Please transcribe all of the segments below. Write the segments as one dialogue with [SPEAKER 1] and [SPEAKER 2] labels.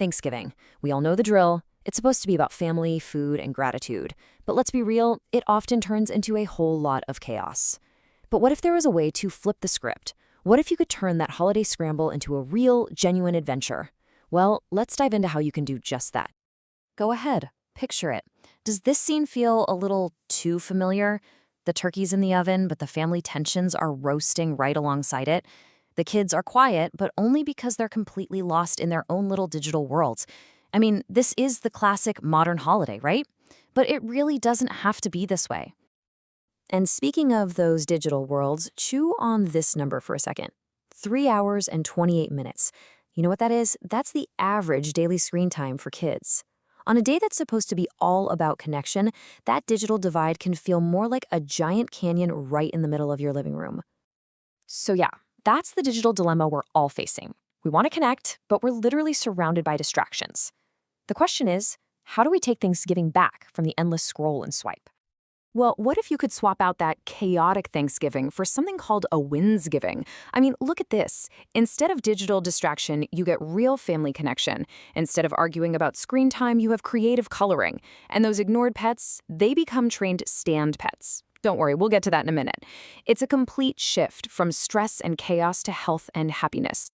[SPEAKER 1] Thanksgiving. We all know the drill. It's supposed to be about family, food, and gratitude. But let's be real, it often turns into a whole lot of chaos. But what if there was a way to flip the script? What if you could turn that holiday scramble into a real, genuine adventure? Well, let's dive into how you can do just that. Go ahead, picture it. Does this scene feel a little too familiar? The turkey's in the oven, but the family tensions are roasting right alongside it. The kids are quiet, but only because they're completely lost in their own little digital worlds. I mean, this is the classic modern holiday, right? But it really doesn't have to be this way. And speaking of those digital worlds, chew on this number for a second. 3 hours and 28 minutes. You know what that is? That's the average daily screen time for kids. On a day that's supposed to be all about connection, that digital divide can feel more like a giant canyon right in the middle of your living room. So yeah, that's the digital dilemma we're all facing. We want to connect, but we're literally surrounded by distractions. The question is, how do we take Thanksgiving back from the endless scroll and swipe? Well, what if you could swap out that chaotic Thanksgiving for something called a WinsGiving? I mean, look at this. Instead of digital distraction, you get real family connection. Instead of arguing about screen time, you have creative coloring. And those ignored pets, they become trained stand pets. Don't worry, we'll get to that in a minute. It's a complete shift from stress and chaos to health and happiness.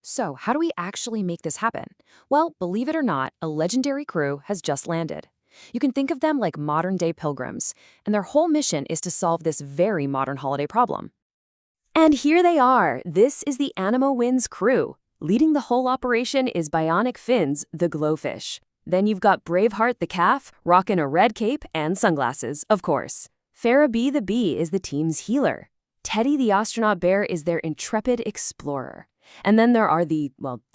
[SPEAKER 1] So, how do we actually make this happen? Well, believe it or not, a legendary crew has just landed. You can think of them like modern-day pilgrims, and their whole mission is to solve this very modern holiday problem. And here they are. This is the AniMoWins crew. Leading the whole operation is Bionic Fins, the glowfish. Then you've got Braveheart the calf, rocking a red cape and sunglasses, of course. Farrah B the bee is the team's healer. Teddy the astronaut bear is their intrepid explorer. And then there are the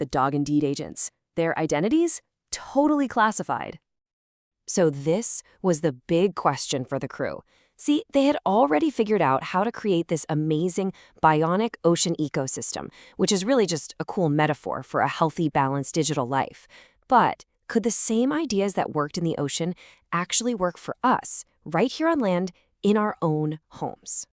[SPEAKER 1] dog and deed agents. Their identities? Totally classified. So this was the big question for the crew. See, they had already figured out how to create this amazing bionic ocean ecosystem, which is really just a cool metaphor for a healthy, balanced digital life. But could the same ideas that worked in the ocean actually work for us, right here on land, in our own homes?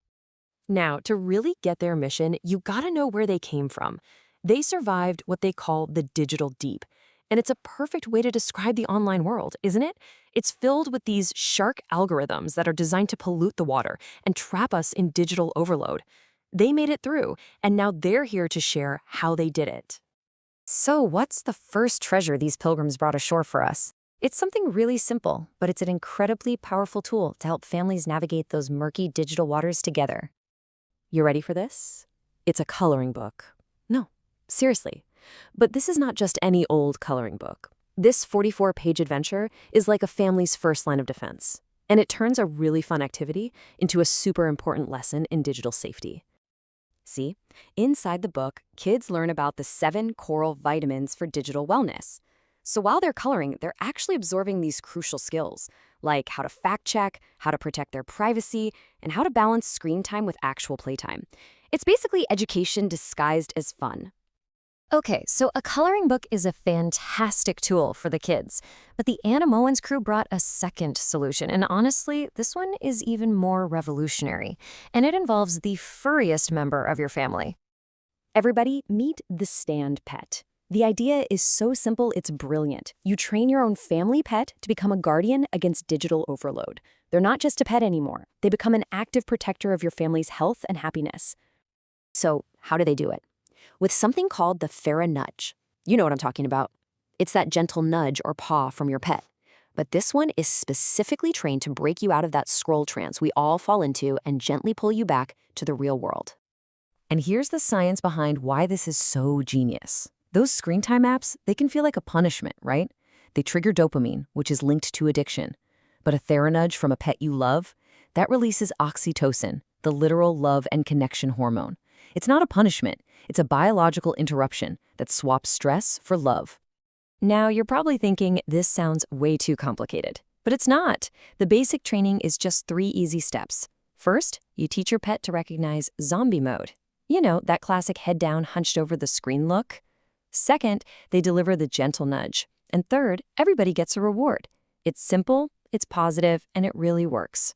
[SPEAKER 1] Now, to really get their mission, you gotta know where they came from. They survived what they call the digital deep. And it's a perfect way to describe the online world, isn't it? It's filled with these shark algorithms that are designed to pollute the water and trap us in digital overload. They made it through, and now they're here to share how they did it. So what's the first treasure these pilgrims brought ashore for us? It's something really simple, but it's an incredibly powerful tool to help families navigate those murky digital waters together. You ready for this? It's a coloring book. No, seriously. But this is not just any old coloring book. This 44-page adventure is like a family's first line of defense. And it turns a really fun activity into a super important lesson in digital safety. See, inside the book, kids learn about the 7 coral vitamins for digital wellness. So while they're coloring, they're actually absorbing these crucial skills, like how to fact-check, how to protect their privacy, and how to balance screen time with actual playtime. It's basically education disguised as fun. Okay, so a coloring book is a fantastic tool for the kids, but the AniMoWins crew brought a second solution, and honestly, this one is even more revolutionary, and it involves the furriest member of your family. Everybody, meet the stand pet. The idea is so simple, it's brilliant. You train your own family pet to become a guardian against digital overload. They're not just a pet anymore. They become an active protector of your family's health and happiness. So, how do they do it? With something called the Thera-Nudge. You know what I'm talking about. It's that gentle nudge or paw from your pet. But this one is specifically trained to break you out of that scroll trance we all fall into and gently pull you back to the real world. And here's the science behind why this is so genius. Those screen time apps, they can feel like a punishment, right? They trigger dopamine, which is linked to addiction. But a Thera-Nudge from a pet you love, that releases oxytocin, the literal love and connection hormone. It's not a punishment, it's a biological interruption that swaps stress for love. Now, you're probably thinking this sounds way too complicated, but it's not. The basic training is just 3 easy steps. First, you teach your pet to recognize zombie mode. You know, that classic head down, hunched over the screen look. Second, they deliver the gentle nudge. And third, everybody gets a reward. It's simple, it's positive, and it really works.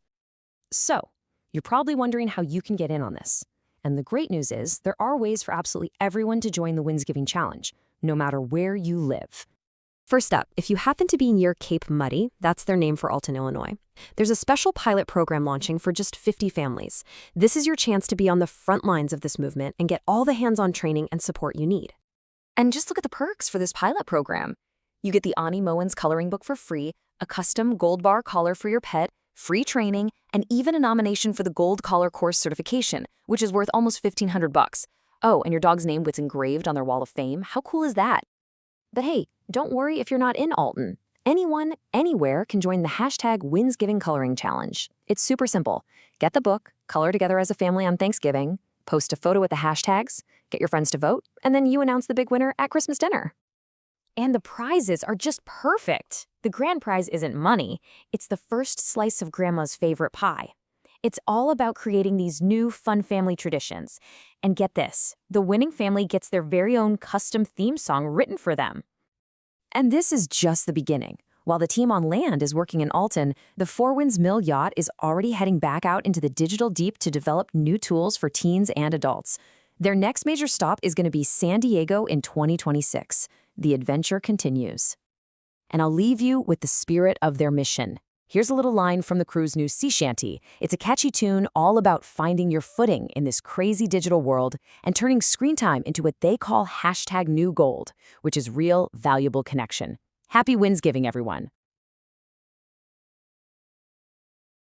[SPEAKER 1] So, you're probably wondering how you can get in on this. And the great news is there are ways for absolutely everyone to join the WinsGiving Challenge, no matter where you live. First up, if you happen to be near Cape Muddy, that's their name for Alton, Illinois, there's a special pilot program launching for just 50 families. This is your chance to be on the front lines of this movement and get all the hands-on training and support you need. And just look at the perks for this pilot program. You get the AniMoWins coloring book for free, a custom gold bar collar for your pet, free training, and even a nomination for the Gold Collar Course certification, which is worth almost $1,500. Oh, and your dog's name gets engraved on their wall of fame. How cool is that? But hey, don't worry if you're not in Alton. Anyone, anywhere can join the #WinsGiving Coloring Challenge. It's super simple. Get the book, color together as a family on Thanksgiving, post a photo with the hashtags, get your friends to vote, and then you announce the big winner at Christmas dinner. And the prizes are just perfect. The grand prize isn't money. It's the first slice of Grandma's favorite pie. It's all about creating these new, fun family traditions. And get this, the winning family gets their very own custom theme song written for them. And this is just the beginning. While the team on land is working in Alton, the 4Winds Mill yacht is already heading back out into the digital deep to develop new tools for teens and adults. Their next major stop is going to be San Diego in 2026. The adventure continues. And I'll leave you with the spirit of their mission. Here's a little line from the crew's new sea shanty. It's a catchy tune all about finding your footing in this crazy digital world and turning screen time into what they call #NewGold, which is real, valuable connection. Happy WinsGiving, everyone.